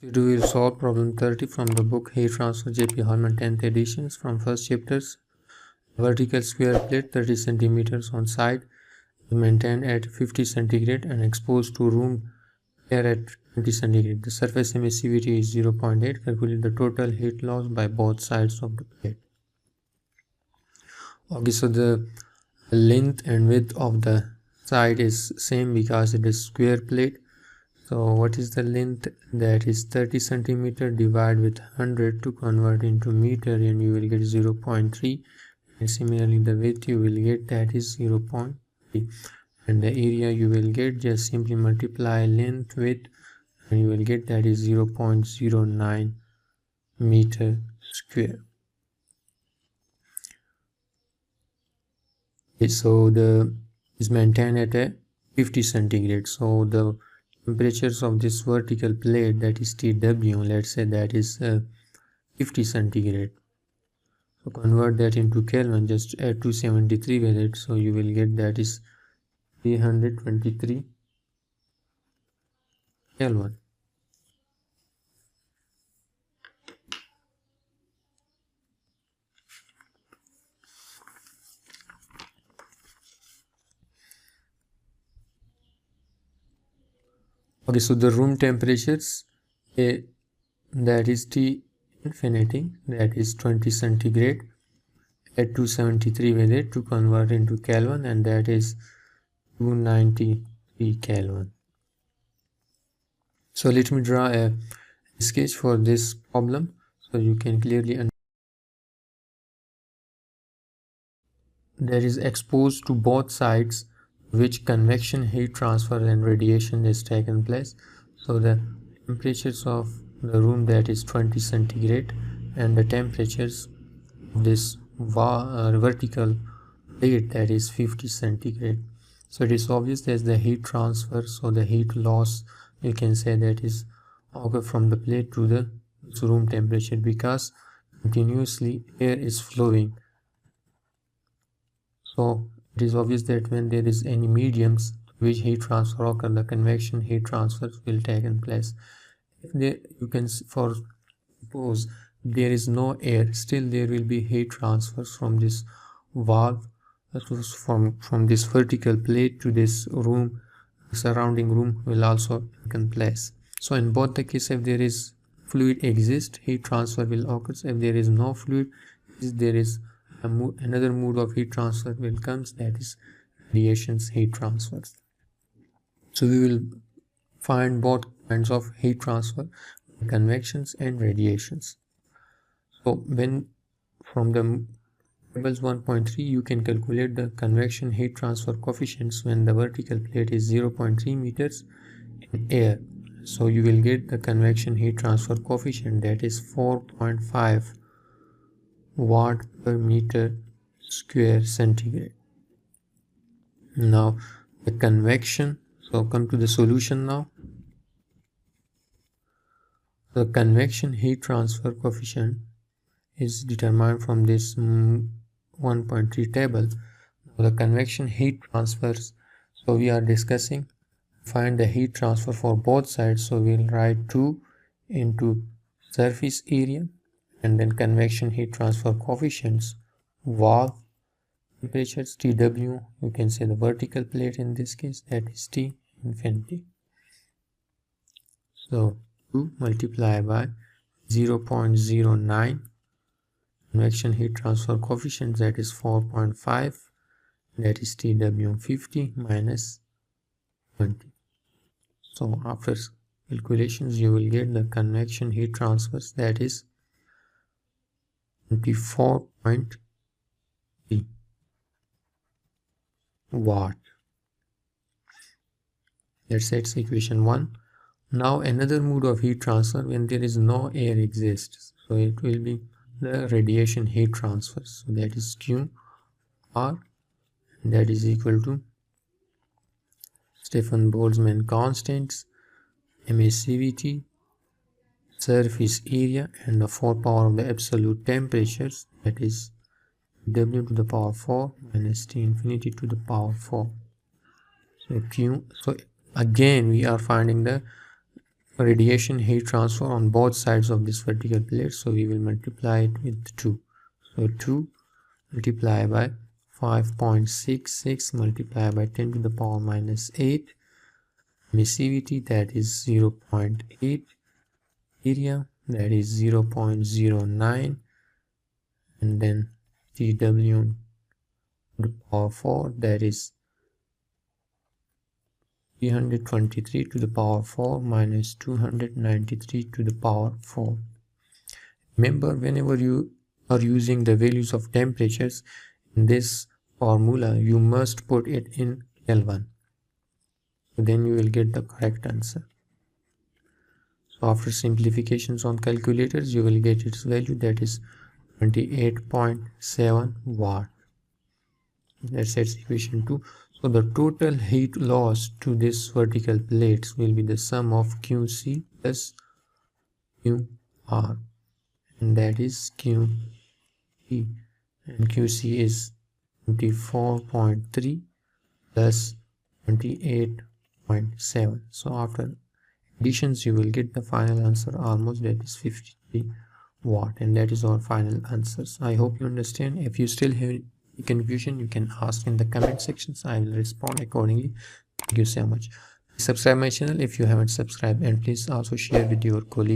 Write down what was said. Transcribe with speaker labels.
Speaker 1: Today we will solve problem 30 from the book Heat Transfer J.P Holman 10th editions from first chapters. Vertical square plate 30 centimeters on side maintained at 50 centigrade and exposed to room air at 20 centigrade. The surface emissivity is 0.8. Calculate the total heat loss by both sides of the plate. Okay, so the length and width of the side is same because it is square plate. So what is the length? That is 30 centimeter divided with 100 to convert into meter, and you will get 0.3. And similarly the width you will get, that is 0.3, and the area you will get, just simply multiply length with and you will get, that is 0.09 meter square. Okay, so the is maintained at a 50 centigrade. So the temperatures of this vertical plate, that is TW, let's say that is 50 centigrade. So convert that into Kelvin, just add 273 with it, so you will get, that is 323 Kelvin. Okay, so the room temperatures, that is T infinity, that is 20 centigrade, add 273 with it to convert into Kelvin, and that is 293 Kelvin. So let me draw a sketch for this problem so you can clearly understand. That is exposed to both sides which convection, heat transfer and radiation is taken place. So the temperatures of the room, that is 20 centigrade, and the temperatures of this vertical plate, that is 50 centigrade. So it is obvious that the heat transfer, so the heat loss, you can say, that is occur from the plate to the room temperature, because continuously air is flowing. So it is obvious that when there is any mediums which heat transfer occur, the convection heat transfer will take place. If you can, for suppose there is no air, still there will be heat transfers from this valve, from this vertical plate to this room, surrounding room will also take place. So in both the case, if there is fluid exist, heat transfer will occur. If there is no fluid, there is another mode of heat transfer will comes, that is radiations heat transfer. So we will find both kinds of heat transfer, convections and radiations. So when from the tables 1.3 you can calculate the convection heat transfer coefficients when the vertical plate is 0.3 meters in air. So you will get the convection heat transfer coefficient, that is 4.5 watt per meter square centigrade. Now the convection, so come to the solution now. The convection heat transfer coefficient is determined from this 1.3 table. The convection heat transfers, so we are discussing find the heat transfer for both sides. So we'll write 2 into surface area, and then convection heat transfer coefficients, valve temperatures TW, you can say the vertical plate in this case, that is T infinity. So 2 multiplied by 0.09 convection heat transfer coefficient, that is 4.5, that is TW 50 minus 20. So after calculations you will get the convection heat transfers, that is 24.3 watt. Let's say it's equation 1. Now another mode of heat transfer when there is no air exists, so it will be the radiation heat transfer. So that is Q R, that is equal to Stefan Boltzmann constants, emissivity, surface area, and the 4 power of the absolute temperatures, that is W to the power 4 minus T infinity to the power 4. So Q, so again we are finding the radiation heat transfer on both sides of this vertical plate, so we will multiply it with 2. So 2 multiplied by 5.66 multiplied by 10 to the power minus 8. Emissivity, that is 0.8. Area, that is 0.09. And then TW to the power 4, that is 323 to the power 4 minus 293 to the power 4. Remember, whenever you are using the values of temperatures in this formula, you must put it in Kelvin. So then you will get the correct answer. So after simplifications on calculators, you will get its value, that is 28.7 watt. That's equation 2. So the total heat loss to this vertical plates will be the sum of QC plus QR, and that is QE, and QC is 24.3 plus 28.7. So after additions, you will get the final answer almost, that is 53 watt, and that is our final answers. I hope you understand. If you still have any confusion, you can ask in the comment sections. I will respond accordingly. Thank you so much. Subscribe my channel if you haven't subscribed, and please also share with your colleagues.